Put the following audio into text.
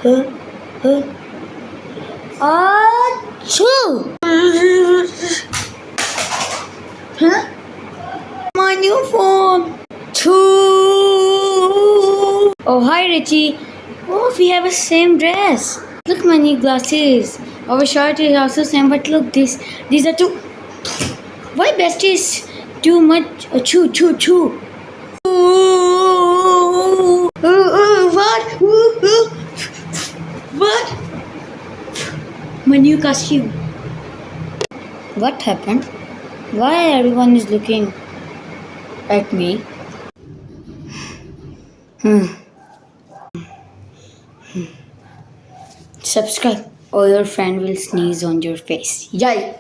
Huh? Huh? Achoo! Huh? My new phone. Choo! Oh, hi, Richie. Oh, we have a same dress. Look, my new glasses. Our shirt is also same, but look, these are two. Why best is too much? Choo, choo, choo. What? What? My new costume. What happened? Why everyone is looking at me? Subscribe or your friend will sneeze on your face. Yay!